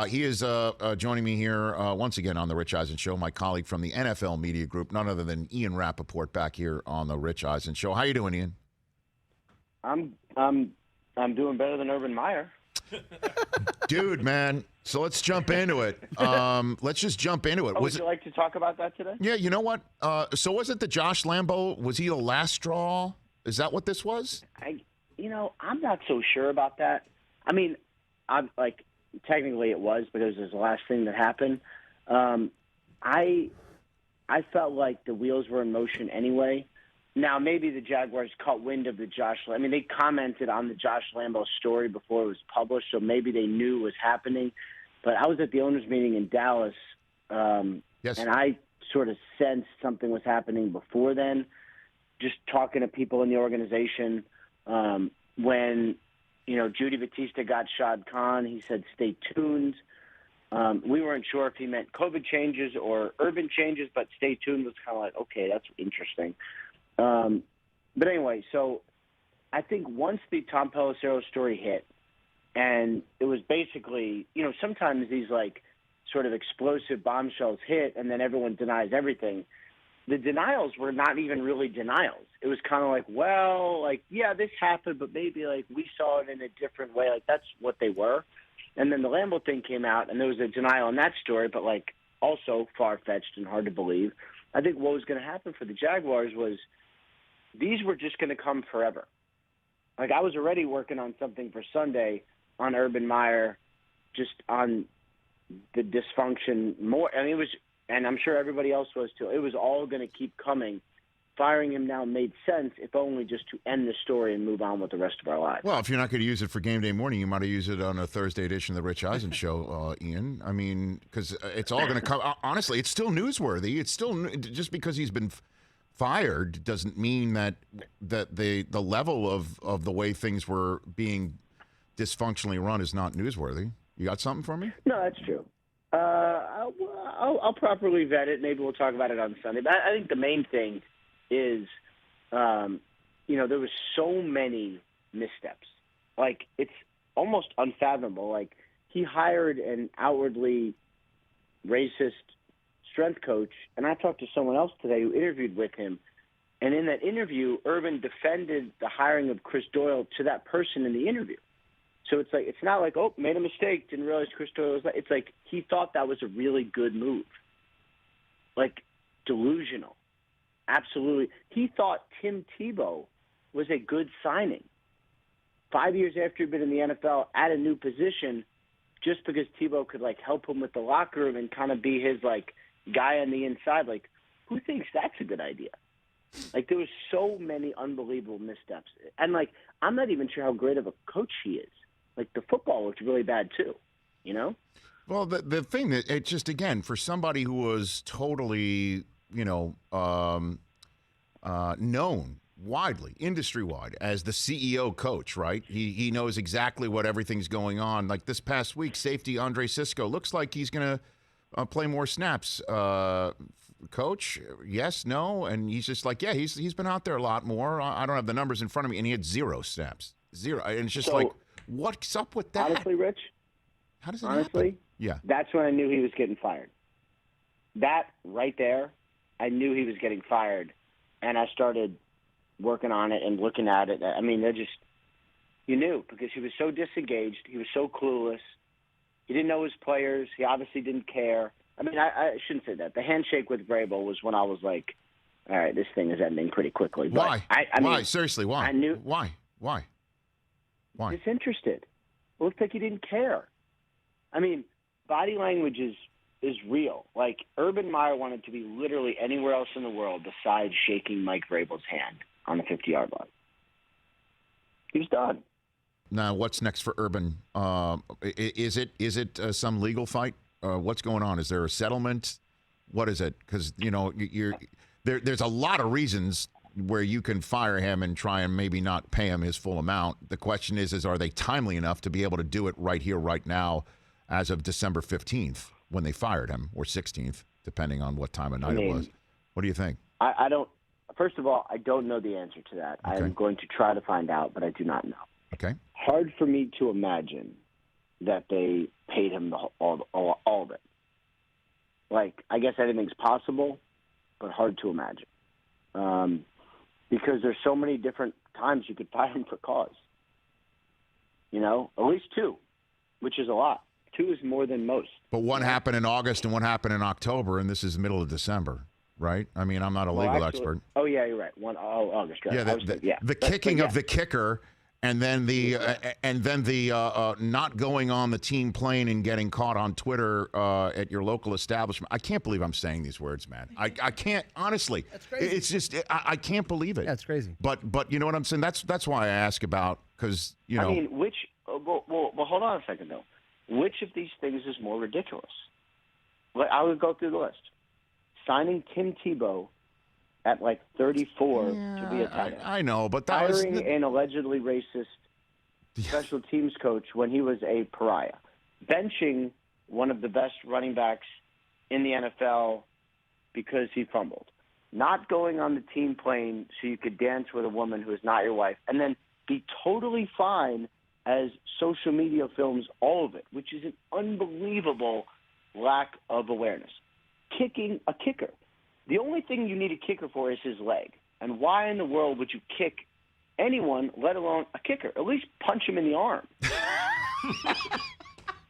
He is joining me here once again on the Rich Eisen Show, my colleague from the NFL Media Group, none other than Ian Rapoport back here on the Rich Eisen Show. How you doing, Ian? I'm doing better than Urban Meyer. Dude, man. So let's jump into it. Let's just jump into it. Would you like to talk about that today? Yeah, you know what? So was it the Josh Lambo? Was he the last straw? Is that what this was? I'm not so sure about that. I mean, technically it was because it was the last thing that happened. I felt like the wheels were in motion anyway. Now, maybe the Jaguars caught wind of the they commented on the Josh Lambo story before it was published, so maybe they knew it was happening. But I was at the owners' meeting in Dallas, Yes. and I sort of sensed something was happening before then, just talking to people in the organization. When, Judy Batista got Shad Khan, he said, stay tuned. We weren't sure if he meant COVID changes or urban changes, but stay tuned was kind of like, okay, that's interesting. But anyway, so I think once the Tom Pelissero story hit, and it was basically, sometimes these sort of explosive bombshells hit and then everyone denies everything. The denials were not even really denials. It was kind of yeah, this happened, but maybe we saw it in a different way. That's what they were. And then the Lambo thing came out, and there was a denial in that story, but also far-fetched and hard to believe. I think what was going to happen for the Jaguars was these were just going to come forever. I was already working on something for Sunday on Urban Meyer, just on the dysfunction more. I mean, it was, and I'm sure everybody else was too. It was all going to keep coming. Firing him now made sense, if only just to end the story and move on with the rest of our lives. Well, if you're not going to use it for game day morning, you might have used it on a Thursday edition of the Rich Eisen Show, Ian. I mean, because it's all going to come. Honestly, it's still newsworthy. It's still just because he's been fired doesn't mean that the level of the way things were being dysfunctionally run is not newsworthy. You got something for me? No, that's true. I'll properly vet it. Maybe we'll talk about it on Sunday. But I think the main thing is, there was so many missteps. It's almost unfathomable. He hired an outwardly racist strength coach, and I talked to someone else today who interviewed with him, and in that interview, Urban defended the hiring of Chris Doyle to that person in the interview. So it's not made a mistake, didn't realize Chris Doyle was it's he thought that was a really good move. Delusional. Absolutely. He thought Tim Tebow was a good signing. 5 years after he'd been in the NFL at a new position, just because Tebow could help him with the locker room and kind of be his guy on the inside. Who thinks that's a good idea? There was so many unbelievable missteps. And I'm not even sure how great of a coach he is. The football looked really bad too, Well, the thing that it just, again, for somebody who was totally, known widely, industry-wide, as the CEO coach, right? He knows exactly what everything's going on. This past week, safety Andre Sisco looks like he's going to play more snaps. Coach, yes, no? And he's just he's been out there a lot more. I don't have the numbers in front of me, and he had 0 snaps. 0. And it's just what's up with that? Honestly, Rich, how does it happen? Yeah. That's when I knew he was getting fired. That right there, I knew he was getting fired, and I started working on it and looking at it. I mean, you knew, because he was so disengaged. He was so clueless. He didn't know his players. He obviously didn't care. I mean, I shouldn't say that. The handshake with Vrabel was when I was all right, this thing is ending pretty quickly. But why? Why? Seriously, why? I knew. Why? Disinterested. It looked like he didn't care. I mean, body language is real. Urban Meyer wanted to be literally anywhere else in the world besides shaking Mike Vrabel's hand on the 50-yard line. He was done. Now, what's next for Urban? Is it some legal fight? What's going on? Is there a settlement? What is it? Because there's a lot of reasons where you can fire him and try and maybe not pay him his full amount. The question is are they timely enough to be able to do it right here, right now, as of December 15th when they fired him, or 16th, depending on what time of night it was? What do you think? I don't. First of all, I don't know the answer to that. Okay. I'm going to try to find out, but I do not know. Okay. Hard for me to imagine that they paid him all I guess anything's possible, but hard to imagine. Because there's so many different times you could fire him for cause. At least 2, which is a lot. 2 is more than most. But one happened in August and one happened in October, and this is the middle of December, right? I mean, I'm not a legal expert. Oh, yeah, you're right. August, right? Yeah, the kicking of the kicker, and then the not going on the team plane and getting caught on Twitter at your local establishment. I can't believe I'm saying these words, man. I can't, honestly. That's crazy. It's just I can't believe it. That's crazy. But you know what I'm saying? That's why I ask about, because I mean, which? Well, hold on a second though. Which of these things is more ridiculous? I would go through the list. Signing Tim Tebow at like 34 to be a tight end. I know, but that hiring an allegedly racist special teams coach when he was a pariah. Benching one of the best running backs in the NFL because he fumbled. Not going on the team plane so you could dance with a woman who is not your wife. And then be totally fine as social media films all of it, which is an unbelievable lack of awareness. Kicking a kicker. The only thing you need a kicker for is his leg. And why in the world would you kick anyone, let alone a kicker? At least punch him in the arm.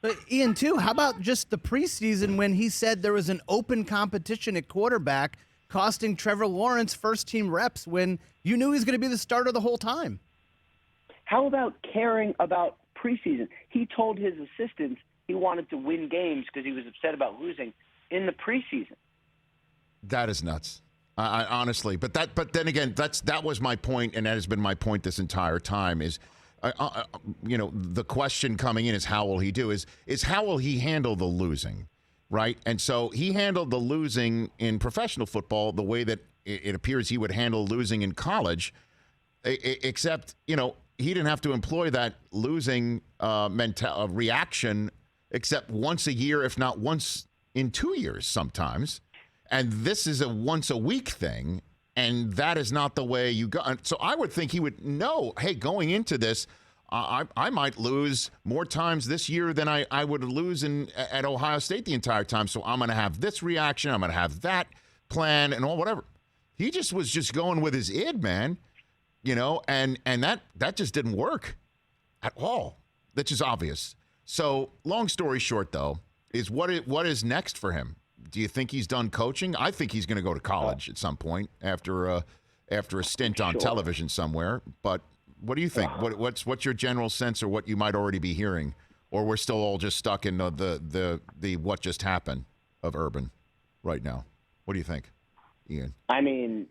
But Ian, too, how about just the preseason when he said there was an open competition at quarterback costing Trevor Lawrence first-team reps when you knew he was going to be the starter the whole time? How about caring about preseason? He told his assistants he wanted to win games because he was upset about losing in the preseason. That is nuts. I honestly, but then again, that was my point, and that has been my point this entire time. Is the question coming in is how will he do? Is how will he handle the losing, right? And so he handled the losing in professional football the way that it appears he would handle losing in college, except he didn't have to employ that losing reaction except once a year, if not once in 2 years sometimes. And this is a once a week thing, and that is not the way you go. So I would think he would know, hey, going into this, I might lose more times this year than I would lose at Ohio State the entire time. So I'm going to have this reaction. I'm going to have that plan and all whatever. He was just going with his id, man, and that just didn't work at all. That's just obvious. So long story short, though, is what is next for him? Do you think he's done coaching? I think he's going to go to college at some point after a stint on television somewhere. But what do you think? What's your general sense, or what you might already be hearing, or we're still all just stuck in the what just happened of Urban right now? What do you think, Ian? I mean,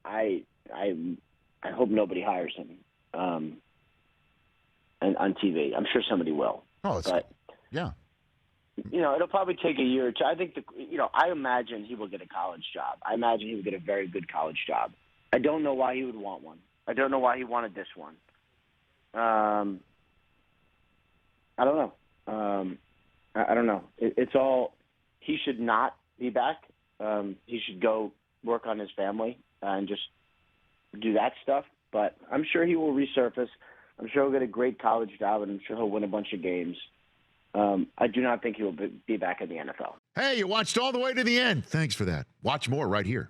I hope nobody hires him on TV. I'm sure somebody will. Yeah. It'll probably take a year or two. I think I imagine he will get a college job. I imagine he would get a very good college job. I don't know why he would want one. I don't know why he wanted this one. I don't know. I don't know. It's all. He should not be back. He should go work on his family and just do that stuff. But I'm sure he will resurface. I'm sure he'll get a great college job, and I'm sure he'll win a bunch of games. I do not think he will be back in the NFL. Hey, you watched all the way to the end. Thanks for that. Watch more right here.